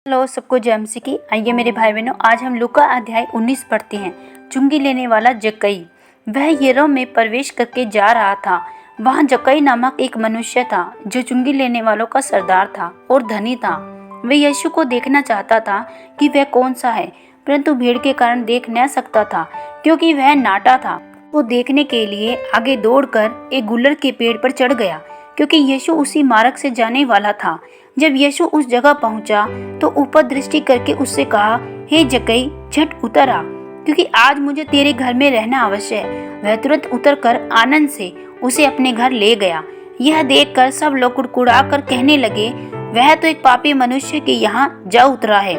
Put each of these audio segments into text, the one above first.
Hello सबको, जय मसीह की। आइए मेरे भाई बहनों, आज हम लूका अध्याय 19 पढ़ते हैं। चुंगी लेने वाला जक्कई। वह यरीहो में प्रवेश करके जा रहा था। वहाँ जक्कई नामक एक मनुष्य था जो चुंगी लेने वालों का सरदार था और धनी था। वह यीशु को देखना चाहता था कि वह कौन सा है, परंतु भीड़ के कारण देख न सकता था क्योंकि वह नाटा था। वो देखने के लिए आगे दौड़कर एक गुलर के पेड़ पर चढ़ गया क्योंकि यीशु उसी मार्ग से जाने वाला था। जब यीशु उस जगह पहुंचा तो ऊपर दृष्टि करके उससे कहा, हे जक्कई, झट उतर आ, क्योंकि आज मुझे तेरे घर में रहना अवश्य है। वह तुरंत उतरकर आनंद से उसे अपने घर ले गया। यह देखकर सब लोग कुड़कुड़ाकर कहने लगे, वह तो एक पापी मनुष्य के यहाँ जा उतरा है।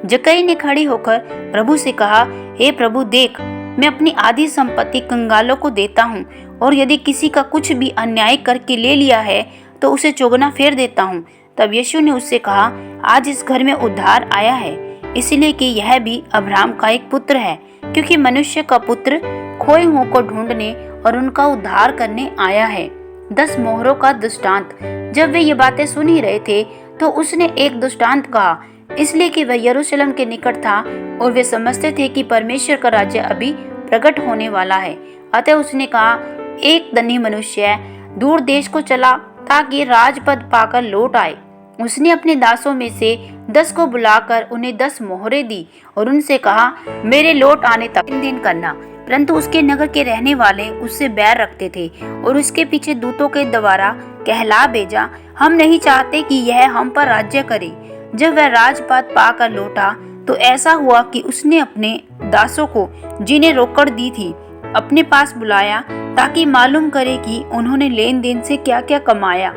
जक्कई ने खड़ी होकर प्रभु से कहा, हे प्रभु, देख, मैं अपनी आधी संपत्ति कंगालों को देता हूँ, और यदि किसी का कुछ भी अन्याय करके ले लिया है तो उसे चौगुना फेर देता हूँ। तब यीशु ने उससे कहा, आज इस घर में उद्धार आया है, इसलिए कि यह भी अब्राहम का एक पुत्र है, क्योंकि मनुष्य का पुत्र खोए हुओं को ढूंढने और उनका उद्धार करने आया है। 10 मोहरों का दृष्टांत। जब वे ये बातें सुन ही रहे थे तो उसने एक दृष्टांत कहा, इसलिए कि वह यरूशलेम के निकट था और वे समझते थे कि परमेश्वर का राज्य अभी प्रकट होने वाला है। अतः उसने कहा, एक धनी मनुष्य दूर देश को चला ताकि राजपद पाकर लौट आए। उसने अपने दासों में से 10 को बुलाकर उन्हें 10 मोहरें दी और उनसे कहा, मेरे लौट आने तक 3 दिन करना। परंतु उसके नगर के रहने वाले उससे बैर रखते थे और उसके पीछे दूतों के द्वारा कहला भेजा, हम नहीं चाहते कि यह हम पर राज्य करे। जब वह राजपाट पाकर लौटा तो ऐसा हुआ कि उसने अपने दासों को, जिन्हें रोकड़ दी थी, अपने पास बुलाया ताकि मालूम करे कि उन्होंने लेन देन से क्या क्या कमाया।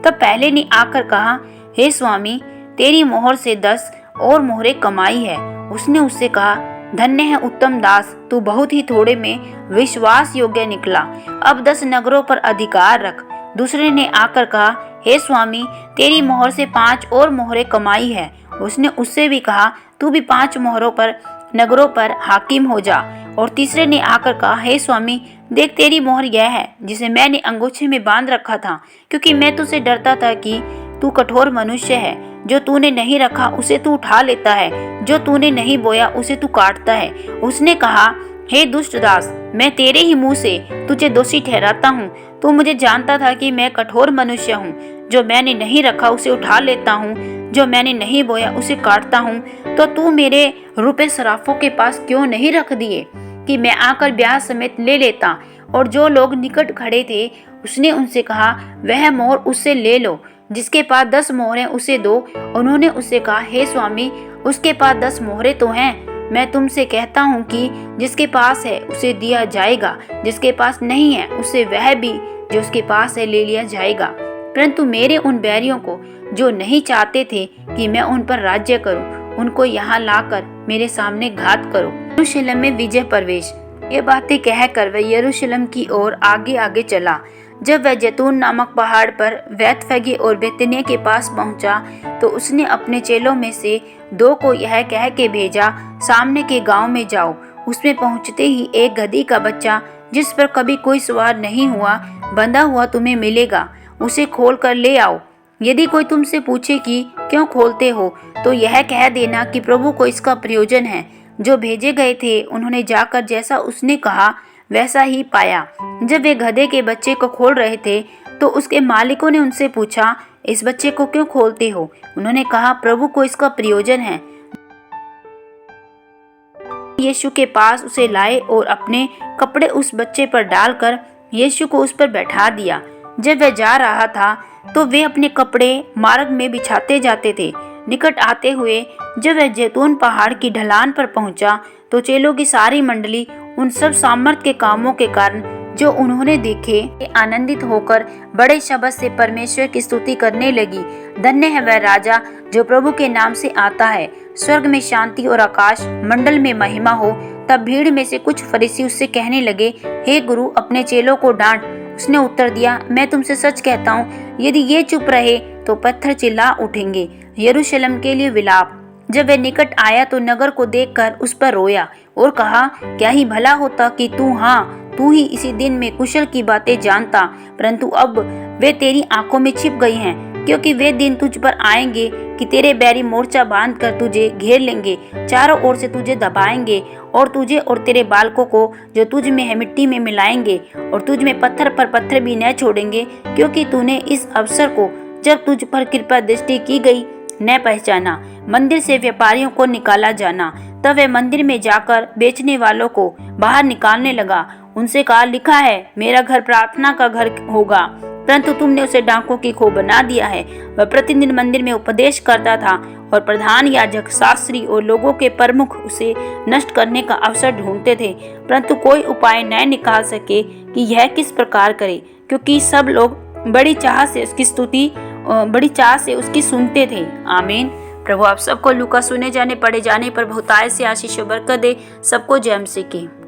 तब पहले ने आकर कहा, हे स्वामी, तेरी मोहर से 10 और मोहरें कमाई है। उसने उससे कहा, धन्य है उत्तम दास, तू बहुत ही थोड़े में विश्वास योग्य निकला, अब 10 नगरों पर अधिकार रख। दूसरे ने आकर कहा, हे स्वामी, तेरी मोहर से 5 और मोहरें कमाई है। उसने उससे भी कहा, तू भी 5 मोहरों पर नगरों पर हाकिम हो जा। और तीसरे ने आकर कहा, हे स्वामी, देख, तेरी मोहर यह है जिसे मैंने अंगूछे में बांध रखा था, क्योंकि मैं तुझसे डरता था कि तू कठोर मनुष्य है। जो तूने नहीं रखा उसे तू उठा लेता है, जो तूने नहीं बोया उसे तू काटता है। उसने कहा, हे दुष्ट दास, मैं तेरे ही मुंह से तुझे दोषी ठहराता हूँ। तू मुझे जानता था कि मैं कठोर मनुष्य हूँ, जो मैंने नहीं रखा उसे उठा लेता हूँ, जो मैंने नहीं बोया उसे काटता हूँ। तो तू मेरे रुपए सराफों के पास क्यों नहीं रख दिए कि मैं आकर ब्याह समेत ले लेता? और जो लोग निकट खड़े थे उसने उनसे कहा, वह मोहर उससे ले लो, जिसके पास 10 मोहरें उसे दो। उन्होंने उससे कहा, हे स्वामी, उसके पास 10 मोहरें तो हैं। मैं तुमसे कहता हूँ कि जिसके पास है उसे दिया जाएगा, जिसके पास नहीं है उसे वह भी जो उसके पास है ले लिया जाएगा। परंतु मेरे उन बैरियों को, जो नहीं चाहते थे कि मैं उन पर राज्य करूं, उनको यहाँ लाकर मेरे सामने घात करो। यरूशलेम में विजय प्रवेश। ये बातें कहकर वह यरूशलेम की ओर आगे आगे चला। जब वह जैतून नामक पहाड़ पर बैतफगे और बैतनिय्याह के पास पहुंचा तो उसने अपने चेलों में से 2 को यह कह के भेजा, सामने के गांव में जाओ। उसमें पहुंचते ही एक गधी का बच्चा, जिस पर कभी कोई सवार नहीं हुआ, बंधा हुआ तुम्हें मिलेगा। उसे खोल कर ले आओ। यदि कोई तुमसे पूछे कि क्यों खोलते हो, तो यह कह देना कि प्रभु को इसका प्रयोजन है। जो भेजे गए थे उन्होंने जाकर जैसा उसने कहा वैसा ही पाया। जब वे गधे के बच्चे को खोल रहे थे तो उसके मालिकों ने उनसे पूछा, इस बच्चे को क्यों खोलते हो? उन्होंने कहा, प्रभु को इसका प्रयोजन है। यीशु के पास उसे लाए और अपने कपड़े उस बच्चे पर डालकर यीशु को उस पर बैठा दिया। जब वह जा रहा था तो वे अपने कपड़े मार्ग में बिछाते जाते थे। निकट आते हुए जब वह जैतून पहाड़ की ढलान पर पहुंचा तो चेलों की सारी मंडली उन सब सामर्थ के कामों के कारण जो उन्होंने देखे आनंदित होकर बड़े शब्द से परमेश्वर की स्तुति करने लगी। धन्य है वह राजा जो प्रभु के नाम से आता है, स्वर्ग में शांति और आकाश मंडल में महिमा हो। तब भीड़ में से कुछ फरीसी उससे कहने लगे, हे गुरु, अपने चेलों को डांट। उसने उत्तर दिया, मैं तुमसे सच कहता हूँ, यदि ये चुप रहे तो पत्थर चिल्ला उठेंगे। यरूशलेम के लिए विलाप। जब वह निकट आया तो नगर को देखकर उस पर रोया और कहा, क्या ही भला होता कि तू ही इसी दिन में कुशल की बातें जानता, परंतु अब वे तेरी आंखों में छिप गई हैं, क्योंकि वे दिन तुझ पर आएंगे कि तेरे बैरी मोर्चा बांध कर तुझे घेर लेंगे, चारों ओर से तुझे दबाएंगे और तुझे और तेरे बालकों को जो तुझ में है मिट्टी में मिलाएंगे और तुझ में पत्थर पर पत्थर भी न छोड़ेंगे, क्योंकि तूने इस अवसर को जब तुझ पर कृपा दृष्टि की गई न पहचाना। मंदिर से व्यापारियों को निकाला जाना। तब वह मंदिर में जाकर बेचने वालों को बाहर निकालने लगा। उनसे कहा, लिखा है, मेरा घर प्रार्थना का घर होगा, परंतु तुमने उसे डाकुओं की खो बना दिया है। वह प्रतिदिन मंदिर में उपदेश करता था और प्रधान याजक, शास्त्री और लोगों के प्रमुख उसे नष्ट करने का अवसर ढूंढते थे, परंतु कोई उपाय न निकाल सके कि यह किस प्रकार करे, क्योंकि सब लोग बड़ी चाह से उसकी सुनते थे। आमीन। प्रभु आप सबको लूका सुने जाने पढ़े जाने पर बहुतायत से आशीष और बरकत दे। सबको जय मसीह की।